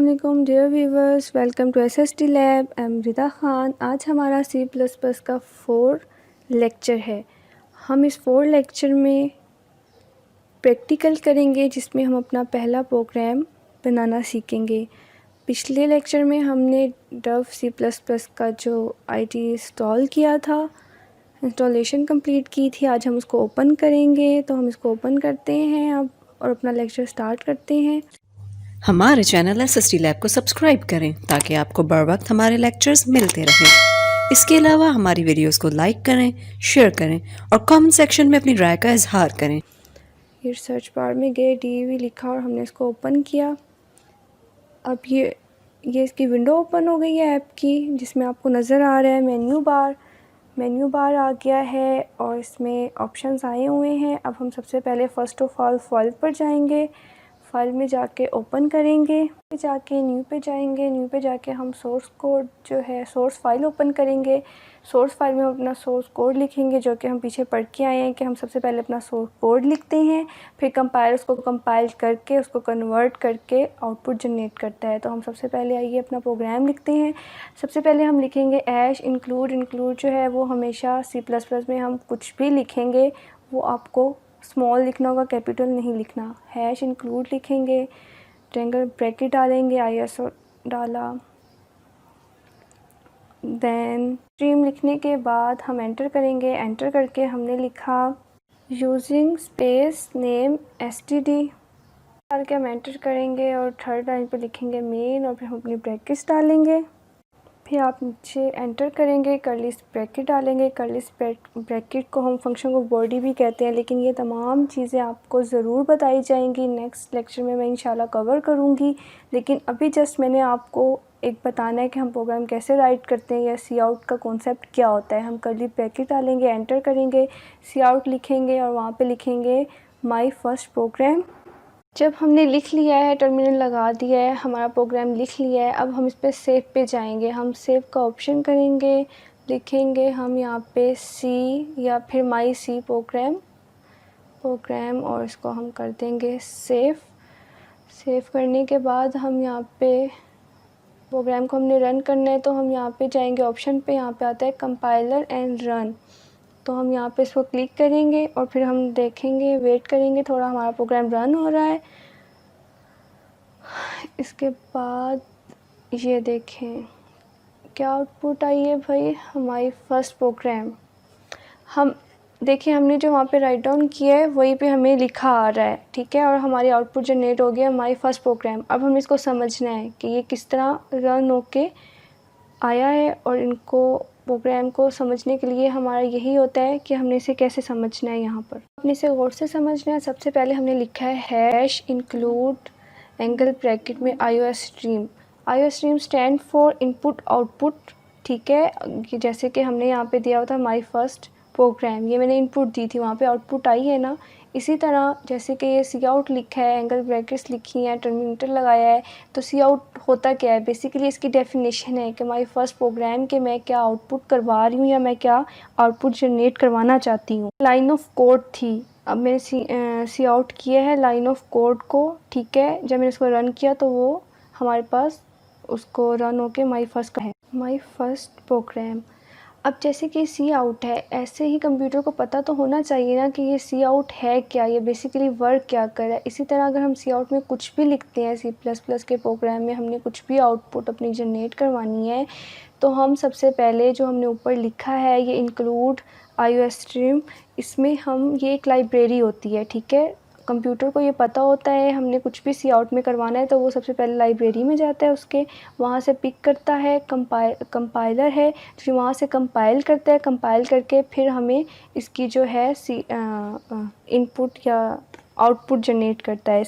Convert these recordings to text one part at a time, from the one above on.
अस्सलामुअलैकुम dear viewers, welcome to SST lab. I am Rida Khan. आज हमारा C++ का 4 लेक्चर है। हम इस 4 लेक्चर में प्रैक्टिकल करेंगे जिसमें हम अपना पहला प्रोग्राम बनाना सीखेंगे। पिछले लेक्चर में हमने डव C++ का जो आईडी इंस्टॉल किया था, इंस्टॉलेशन कंप्लीट की थी। आज हम उसको ओपन करेंगे, तो हम इसको ओपन करते हैं अब और अपना लेक्चर स्टार्ट करते हैं। हमारे चैनल एसएसटी लैब को सब्सक्राइब करें ताकि आपको बर वक्त हमारे लेक्चर्स मिलते रहें। इसके अलावा हमारी वीडियोस को लाइक करें, शेयर करें और कमेंट सेक्शन में अपनी राय का इजहार करें। फिर सर्च बार में गए, DV लिखा और हमने इसको ओपन किया। अब ये इसकी विंडो ओपन हो गई है ऐप की, जिसमें आपको नज़र आ रहा है मेन्यू बार आ गया है और इसमें ऑप्शंस आए हुए हैं। अब हम सबसे पहले फ़र्स्ट ऑफ ऑल फाइल पर जाएंगे। फाइल में जाके ओपन करेंगे, जाके न्यू पे जाएंगे। न्यू पे जाके हम सोर्स कोड जो है सोर्स फाइल ओपन करेंगे। सोर्स फाइल में अपना सोर्स कोड लिखेंगे, जो कि हम पीछे पढ़ के आए हैं कि हम सबसे पहले अपना सोर्स कोड लिखते हैं, फिर कंपाइलर उसको कंपाइल करके उसको कन्वर्ट करके आउटपुट जनरेट करता है। तो हम सबसे पहले आइए अपना प्रोग्राम लिखते हैं। सबसे पहले हम लिखेंगे ऐश इंक्लूड जो है वो हमेशा C++ में हम कुछ भी लिखेंगे वो आपको स्मॉल लिखना होगा, कैपिटल नहीं लिखना। हैश इंक्लूड लिखेंगे, ट्रायंगल ब्रैकेट डालेंगे, ISO डाला, देन स्ट्रीम लिखने के बाद हम एंटर करेंगे। एंटर करके हमने लिखा यूजिंग स्पेस नेम std डाल के हम एंटर करेंगे और थर्ड लाइन पे लिखेंगे मेन और फिर हम अपनी ब्रैकेट्स डालेंगे। फिर आप नीचे एंटर करेंगे, कर्ली ब्रैकेट डालेंगे। कर्ली ब्रैकेट को हम फंक्शन को बॉडी भी कहते हैं, लेकिन ये तमाम चीज़ें आपको ज़रूर बताई जाएंगी। नेक्स्ट लेक्चर में मैं इंशाल्लाह कवर करूँगी, लेकिन अभी जस्ट मैंने आपको एक बताना है कि हम प्रोग्राम कैसे राइट करते हैं या सी आउट का कॉन्सेप्ट क्या होता है। हम कर्ली ब्रैकेट डालेंगे, एंटर करेंगे, सी आउट लिखेंगे और वहाँ पर लिखेंगे माई फर्स्ट प्रोग्राम। जब हमने लिख लिया है, टर्मिनल लगा दिया है, हमारा प्रोग्राम लिख लिया है, अब हम इस पर सेव पे जाएंगे। हम सेव का ऑप्शन करेंगे, लिखेंगे हम यहाँ पे सी या फिर माई सी प्रोग्राम और इसको हम कर देंगे सेव। सेव करने के बाद हम यहाँ पे प्रोग्राम को हमने रन करना है, तो हम यहाँ पे जाएंगे ऑप्शन पे, यहाँ पे आता है कंपाइलर एंड रन। तो हम यहाँ पे इसको क्लिक करेंगे और फिर हम देखेंगे, वेट करेंगे थोड़ा, हमारा प्रोग्राम रन हो रहा है। इसके बाद ये देखें क्या आउटपुट आई है भाई, हमारी फर्स्ट प्रोग्राम। हम देखिए हमने जो वहाँ पे राइट डाउन किया है वहीं पे हमें लिखा आ रहा है, ठीक है, और हमारी आउटपुट जनरेट हो गया हमारी फर्स्ट प्रोग्राम। अब हमें इसको समझना है कि ये किस तरह रन होके आया है, और इनको प्रोग्राम को समझने के लिए हमारा यही होता है कि हमने इसे कैसे समझना है। यहाँ पर अपने इसे गौर से समझना है। सबसे पहले हमने लिखा है हैश इंक्लूड एंगल ब्रैकेट में IO stream stand for input output, ठीक है। जैसे कि हमने यहाँ पे दिया हुआ था माई फर्स्ट प्रोग्राम, ये मैंने इनपुट दी थी, वहाँ पे आउटपुट आई है ना। इसी तरह जैसे कि ये सी आउट लिखा है, एंगल ब्रैकेट्स लिखी हैं, टर्मिनेटर लगाया है, तो सी आउट होता क्या है, बेसिकली इसकी डेफिनेशन है कि माई फर्स्ट प्रोग्राम के मैं क्या आउटपुट करवा रही हूँ या मैं क्या आउटपुट जनरेट करवाना चाहती हूँ। लाइन ऑफ कोड थी, अब मैंने सी आउट किया है लाइन ऑफ कोड को, ठीक है। जब मैंने इसको रन किया तो वो हमारे पास उसको रन होके माई फर्स्ट प्रोग्राम। अब जैसे कि सी आउट है, ऐसे ही कंप्यूटर को पता तो होना चाहिए ना कि ये सी आउट है क्या, ये बेसिकली वर्क क्या कर रहा है। इसी तरह अगर हम सी आउट में कुछ भी लिखते हैं, C++ के प्रोग्राम में हमने कुछ भी आउटपुट अपनी जनरेट करवानी है, तो हम सबसे पहले जो हमने ऊपर लिखा है ये इंक्लूड IO स्ट्रीम, इसमें हम ये एक लाइब्रेरी होती है, ठीक है। कंप्यूटर को ये पता होता है हमने कुछ भी सी आउट में करवाना है, तो वो सबसे पहले लाइब्रेरी में जाता है, उसके वहाँ से पिक करता है। कंपाइलर है जो वहाँ से कंपाइल करता है, कंपाइल करके फिर हमें इसकी जो है इनपुट या आउटपुट जनरेट करता है।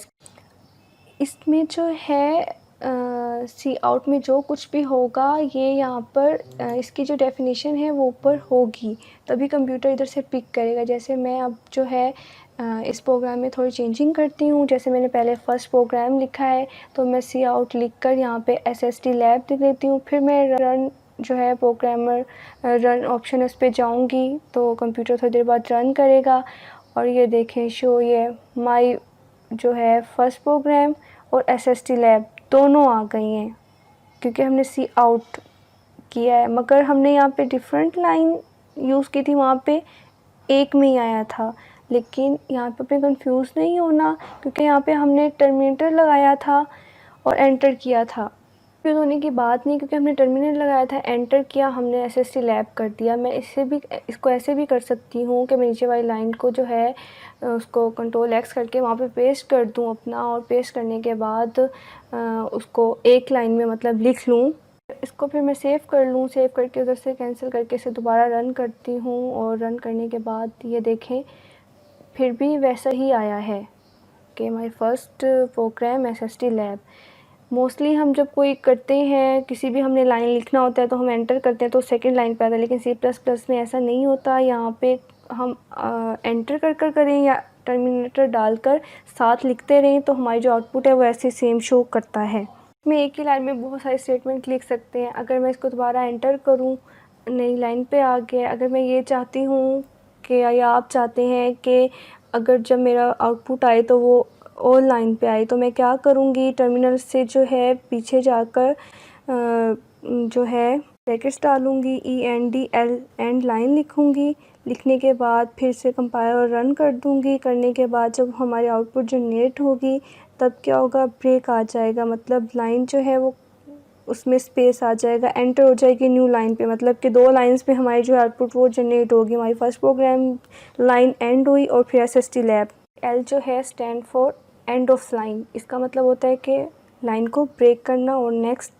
इसमें जो है सी आउट में जो कुछ भी होगा ये यहाँ पर इसकी जो डेफिनेशन है वो ऊपर होगी, तभी कंप्यूटर इधर से पिक करेगा। जैसे मैं अब जो है इस प्रोग्राम में थोड़ी चेंजिंग करती हूँ। जैसे मैंने पहले फ़र्स्ट प्रोग्राम लिखा है, तो मैं सी आउट लिख कर यहाँ पे SST लैब लिख देती हूँ। फिर मैं रन जो है प्रोग्रामर रन ऑप्शन उस पर जाऊँगी, तो कंप्यूटर थोड़ी देर बाद रन करेगा और ये देखें शो ये माई जो है फर्स्ट प्रोग्राम, और SST लैब दोनों आ गई हैं क्योंकि हमने सी आउट किया है। मगर हमने यहाँ पे डिफरेंट लाइन यूज़ की थी, वहाँ पे एक में ही आया था। लेकिन यहाँ पे अपने कंफ्यूज नहीं होना क्योंकि यहाँ पे हमने टर्मिनेटर लगाया था और एंटर किया था। कंफ्यूज होने की बात नहीं क्योंकि हमने टर्मिनेटर लगाया था, एंटर किया, हमने SST लैब कर दिया। मैं इसको ऐसे भी कर सकती हूँ कि मैं नीचे वाली लाइन को जो है उसको कंट्रोल X करके वहाँ पे पेस्ट कर दूँ अपना, और पेस्ट करने के बाद उसको एक लाइन में मतलब लिख लूँ। इसको फिर मैं सेव कर लूँ, सेव करके उधर से कैंसिल करके इसे दोबारा रन करती हूँ। और रन करने के बाद ये देखें फिर भी वैसा ही आया है कि my first program SST lab. Mostly हम जब कोई करते हैं, किसी भी हमने लाइन लिखना होता है तो हम एंटर करते हैं तो सेकंड लाइन पे आता है, लेकिन C++ में ऐसा नहीं होता। यहाँ पे हम एंटर कर करें या टर्मिनेटर डालकर साथ लिखते रहें तो हमारी जो आउटपुट है वो ऐसे सेम शो करता है। मैं एक ही लाइन में बहुत सारे स्टेटमेंट लिख सकते हैं। अगर मैं इसको दोबारा एंटर करूं, नई लाइन पे आ गया। अगर मैं ये चाहती हूँ कि या आप चाहते हैं कि अगर जब मेरा आउटपुट आए तो वो और लाइन पे आए, तो मैं क्या करूँगी, टर्मिनल से जो है पीछे जाकर जो है ब्रैकेट्स डालूँगी, ENDL एंड लाइन लिखूँगी। लिखने के बाद फिर से कंपाइल और रन कर दूँगी। करने के बाद जब हमारी आउटपुट जनरेट होगी तब क्या होगा, ब्रेक आ जाएगा, मतलब लाइन जो है वो उसमें स्पेस आ जाएगा, एंटर हो जाएगी न्यू लाइन पे, मतलब कि 2 लाइंस पे हमारी जो आउटपुट वो जनरेट होगी। हमारी फर्स्ट प्रोग्राम लाइन एंड हुई और फिर SST लैब। L जो है stand for end of line. इसका मतलब होता है कि लाइन को ब्रेक करना और नेक्स्ट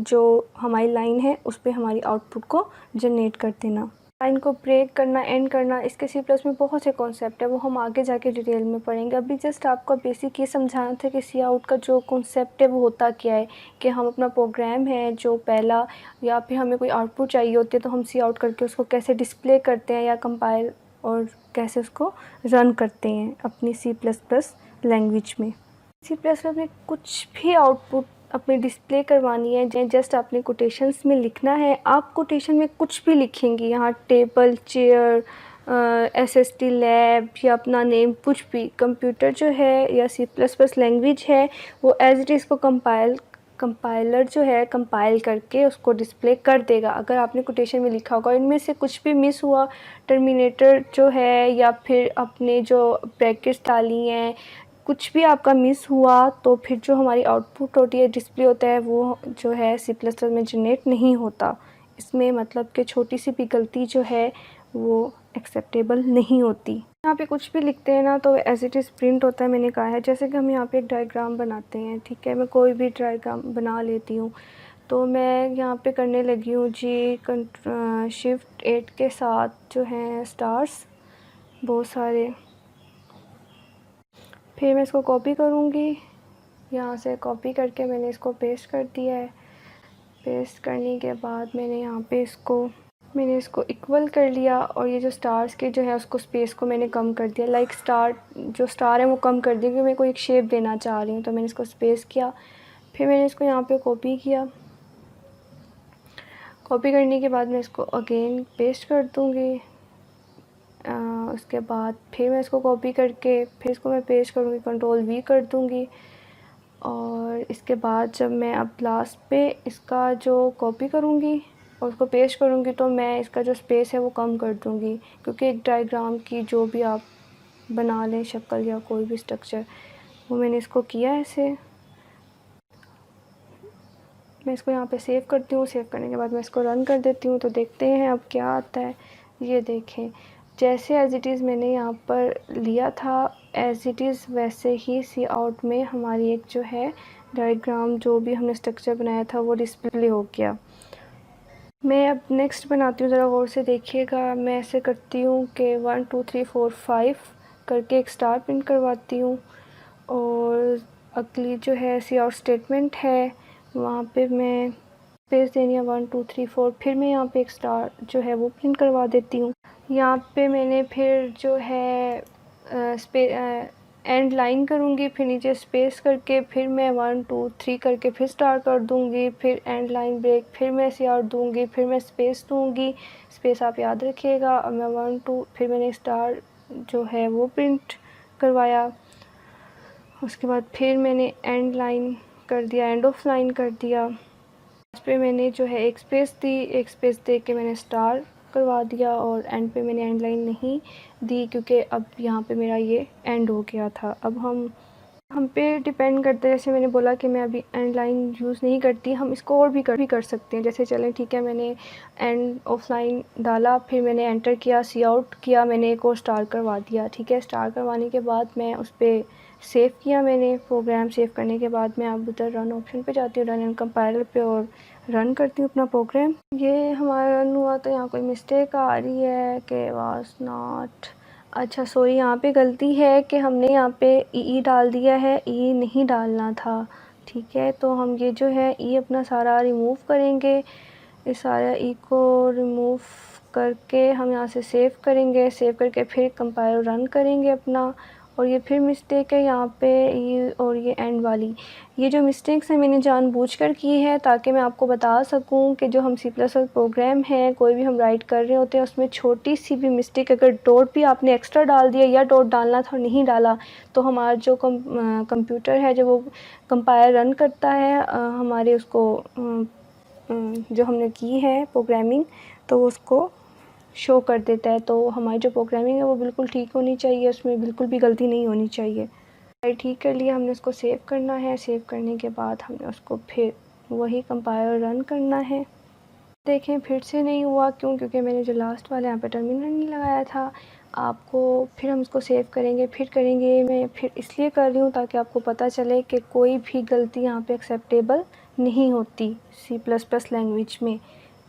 जो हमारी लाइन है उस पर हमारी आउटपुट को जनरेट कर देना। लाइन को ब्रेक करना, एंड करना, इसके C+ में बहुत से कॉन्सेप्ट है, वो हम आगे जाके डिटेल में पढ़ेंगे। अभी जस्ट आपको बेसिक ये समझाना था कि सी आउट का जो कॉन्सेप्ट है वो होता क्या है, कि हम अपना प्रोग्राम है जो पहला, या फिर हमें कोई आउटपुट चाहिए होती है तो हम सी आउट करके उसको कैसे डिस्प्ले करते हैं या कंपाइल और कैसे उसको रन करते हैं अपनी C++ लैंग्वेज में। C++ में कुछ भी आउटपुट अपनी डिस्प्ले करवानी है, जस्ट आपने कोटेशंस में लिखना है। आप कोटेशन में कुछ भी लिखेंगी, यहाँ टेबल, चेयर, SST लैब या अपना नेम, कुछ भी। कंप्यूटर जो है या C++ लैंग्वेज है वो एज इट इज़ को कंपाइलर जो है कंपाइल करके उसको डिस्प्ले कर देगा। अगर आपने कोटेशन में लिखा होगा, इनमें से कुछ भी मिस हुआ, टर्मिनेटर जो है या फिर अपने जो ब्रैकेट्स डाली हैं, कुछ भी आपका मिस हुआ तो फिर जो हमारी आउटपुट होती है, डिस्प्ले होता है, वो जो है C++ में जनरेट नहीं होता। इसमें मतलब कि छोटी सी भी गलती जो है वो एक्सेप्टेबल नहीं होती। यहाँ पे कुछ भी लिखते हैं ना तो एज इट इज़ प्रिंट होता है। मैंने कहा है जैसे कि हम यहाँ पे एक डायग्राम बनाते हैं, ठीक है, मैं कोई भी डायग्राम बना लेती हूँ। तो मैं यहाँ पे करने लगी हूँ जी Shift 8 के साथ जो हैं स्टार्स बहुत सारे। फिर मैं इसको कॉपी करूँगी, यहाँ से कॉपी करके मैंने इसको पेस्ट कर दिया है। पेस्ट करने के बाद मैंने यहाँ पे मैंने इसको इक्वल कर लिया, और ये जो स्टार्स के जो है उसको स्पेस को मैंने कम कर दिया। लाइक जो स्टार है वो कम कर दिया क्योंकि मैं कोई एक शेप देना चाह रही हूँ, तो मैंने इसको स्पेस किया। फिर मैंने इसको यहाँ पे कॉपी किया। कॉपी करने के बाद मैं इसको अगेन पेस्ट कर दूँगी। उसके बाद फिर मैं इसको कॉपी करके फिर इसको मैं पेस्ट करूँगी, Ctrl+V कर दूँगी। और इसके बाद जब मैं अब लास्ट पे इसका जो कॉपी करूँगी और उसको पेस्ट करूँगी तो मैं इसका जो स्पेस है वो कम कर दूँगी, क्योंकि एक डायग्राम की जो भी आप बना लें शक्ल या कोई भी स्ट्रक्चर, वो मैंने इसको किया ऐसे। मैं इसको यहाँ पे सेव करती हूँ। सेव करने के बाद मैं इसको रन कर देती हूँ, तो देखते हैं अब क्या आता है। ये देखें, जैसे एज़ इट इज़ मैंने यहाँ पर लिया था एज़ इट इज़ वैसे ही सी आउट में हमारी एक जो है डायग्राम, जो भी हमने स्ट्रक्चर बनाया था वो डिस्प्ले हो गया। मैं अब नेक्स्ट बनाती हूँ, ज़रा गौर से देखिएगा। मैं ऐसे करती हूँ कि 1 2 3 4 5 करके एक स्टार प्रिंट करवाती हूँ, और अगली जो है सी आउट स्टेटमेंट है वहाँ पे मैं स्पेस देनी है 1 2 3 4। फिर मैं यहाँ पे एक स्टार जो है वो प्रिंट करवा देती हूँ। यहाँ पे मैंने फिर जो है एंड लाइन करूँगी, फिर नीचे स्पेस करके फिर मैं 1 2 3 करके फिर स्टार कर दूँगी, फिर एंड लाइन ब्रेक, फिर मैं सी आउट दूँगी, फिर मैं स्पेस दूँगी। स्पेस आप याद रखिएगा। और मैं 1 2 फिर मैंने स्टार जो है वो प्रिंट करवाया। उसके बाद फिर मैंने एंड लाइन कर दिया, एंड ऑफ लाइन कर दिया। इस पे मैंने जो है एक स्पेस दी, एक स्पेस दे के मैंने स्टार करवा दिया और एंड पे मैंने एंड लाइन नहीं दी क्योंकि अब यहाँ पे मेरा ये एंड हो गया था। अब हम पे डिपेंड करता है, जैसे मैंने बोला कि मैं अभी एंड लाइन यूज़ नहीं करती, हम इसको और भी कर सकते हैं। जैसे चलें ठीक है, मैंने एंड ऑफ लाइन डाला, फिर मैंने एंटर किया, सी आउट किया, मैंने एक और स्टार करवा दिया। ठीक है, स्टार करवाने के बाद मैं उस पर सेव किया, मैंने प्रोग्राम सेव करने के बाद मैं अब उधर रन ऑप्शन पे जाती हूँ, रन एंड कंपाइलर पे, और रन करती हूँ अपना प्रोग्राम। ये हमारा रन हुआ तो यहाँ कोई मिस्टेक आ रही है कि वाज नॉट, अच्छा सॉरी, यहाँ पे गलती है कि हमने यहाँ पे ई डाल दिया है, ई नहीं डालना था। ठीक है, तो हम ये जो है ई अपना सारा रिमूव करेंगे, इस सारा ई को रिमूव करके हम यहाँ से सेव करेंगे, सेव करके फिर कंपाइलर रन करेंगे अपना। और ये फिर मिस्टेक है यहाँ पे ये और ये एंड वाली, ये जो मिस्टेक्स हैं मैंने जानबूझकर की है ताकि मैं आपको बता सकूं कि जो हम सी प्लस प्लस प्रोग्राम है कोई भी हम राइट कर रहे होते हैं उसमें छोटी सी भी मिस्टेक, अगर डॉट भी आपने एक्स्ट्रा डाल दिया या डॉट डालना था और नहीं डाला, तो हमारा जो कंप्यूटर है जो वो कंपाइलर रन करता है हमारे उसको जो हमने की है प्रोग्रामिंग, तो उसको शो कर देता है। तो हमारी जो प्रोग्रामिंग है वो बिल्कुल ठीक होनी चाहिए, उसमें बिल्कुल भी गलती नहीं होनी चाहिए। ठीक कर लिया, हमने उसको सेव करना है, सेव करने के बाद हमने उसको फिर वही कंपाइलर रन करना है। देखें फिर से नहीं हुआ, क्योंकि मैंने जो लास्ट वाले यहाँ पे टर्मिनल नहीं लगाया था आपको। फिर हम इसको सेव करेंगे, फिर करेंगे, मैं फिर इसलिए कर रही हूँ ताकि आपको पता चले कि कोई भी गलती यहाँ पे एक्सेप्टेबल नहीं होती सी प्लस प्लस लैंग्वेज में।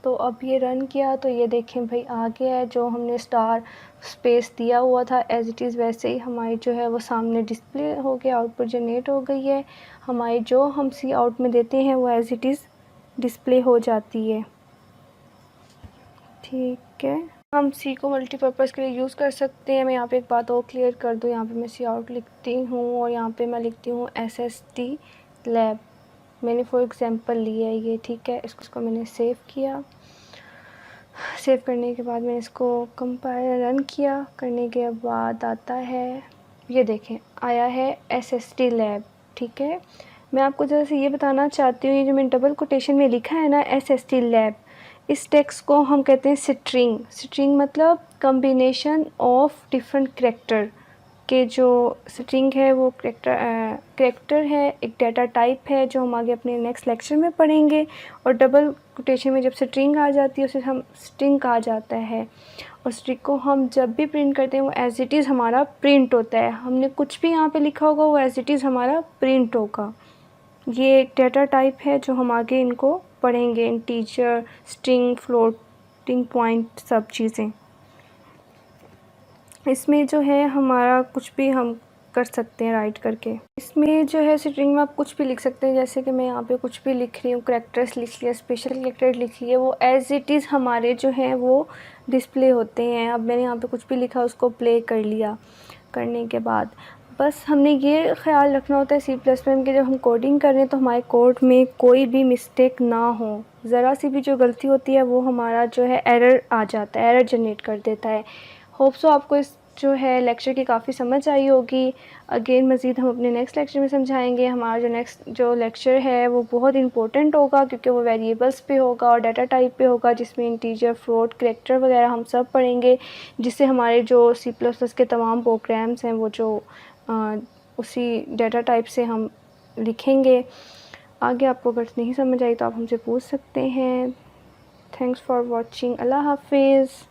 तो अब ये रन किया तो ये देखें भाई आ गया है, जो हमने स्टार स्पेस दिया हुआ था एज इट इज़ वैसे ही हमारी जो है वो सामने डिस्प्ले हो गया, आउटपुट जनरेट हो गई है हमारी, जो हम सी आउट में देते हैं वो एज इट इज़ डिस्प्ले हो जाती है। ठीक है, हम सी को मल्टीपर्पज़ के लिए यूज़ कर सकते हैं। मैं यहाँ पे एक बात और क्लियर कर दूँ, यहाँ पे मैं सी आउट लिखती हूँ और यहाँ पे मैं लिखती हूँ SST लैब, मैंने फॉर एग्ज़ाम्पल लिया है ये। ठीक है, इसको मैंने सेव किया, सेव करने के बाद मैंने इसको कंपाइल रन किया, करने के बाद आता है, ये देखें आया है SST लैब। ठीक है, मैं आपको जरा से ये बताना चाहती हूँ, ये जो मैंने डबल कोटेशन में लिखा है ना SST लैब, इस टेक्स्ट को हम कहते हैं स्ट्रिंग। स्ट्रिंग मतलब कम्बिनेशन ऑफ डिफरेंट करैक्टर के, जो स्ट्रिंग है वो करैक्टर है, एक डाटा टाइप है जो हम आगे अपने नेक्स्ट लेक्चर में पढ़ेंगे। और डबल कोटेशन में जब स्ट्रिंग आ जाती है उसे हम स्ट्रिंग कहा जाता है, और स्ट्रिंग को हम जब भी प्रिंट करते हैं वो एज इट इज़ हमारा प्रिंट होता है। हमने कुछ भी यहाँ पे लिखा होगा वो एज इट इज़ हमारा प्रिंट होगा। ये एक डाटा टाइप है जो हम आगे इनको पढ़ेंगे, इंटीजर, स्ट्रिंग, फ्लोटिंग पॉइंट, सब चीज़ें। इसमें जो है हमारा कुछ भी हम कर सकते हैं राइट करके। इसमें जो है स्ट्रिंग में आप कुछ भी लिख सकते हैं, जैसे कि मैं यहाँ पे कुछ भी लिख रही हूँ, करैक्टर्स लिख लिया, स्पेशल करैक्टर लिख लिए, वो एज इट इज़ हमारे जो हैं वो डिस्प्ले होते हैं। अब मैंने यहाँ पे कुछ भी लिखा उसको प्ले कर लिया, करने के बाद बस हमने ये ख्याल रखना होता है सी प्लस प्लस में कि जब हम कोडिंग कर रहे हैं तो हमारे कोड में कोई भी मिस्टेक ना हो, ज़रा सी भी जो गलती होती है वो हमारा जो है एरर आ जाता है, एरर जनरेट कर देता है। होप सो आपको इस जो है लेक्चर की काफ़ी समझ आई होगी। अगेन मज़ीद हम अपने नेक्स्ट लेक्चर में समझाएंगे। हमारा जो नेक्स्ट जो लेक्चर है वो बहुत इंपॉर्टेंट होगा क्योंकि वो वेरिएबल्स पे होगा और डाटा टाइप पे होगा, जिसमें इंटीजर, फ्लोट, करैक्टर वगैरह हम सब पढ़ेंगे, जिससे हमारे जो सी प्लस प्लस के तमाम प्रोग्राम्स हैं वो जो उसी डाटा टाइप से हम लिखेंगे। आगे आपको अगर नहीं समझ आई तो आप हमसे पूछ सकते हैं। Thanks for watching. अल्लाह हाफिज़।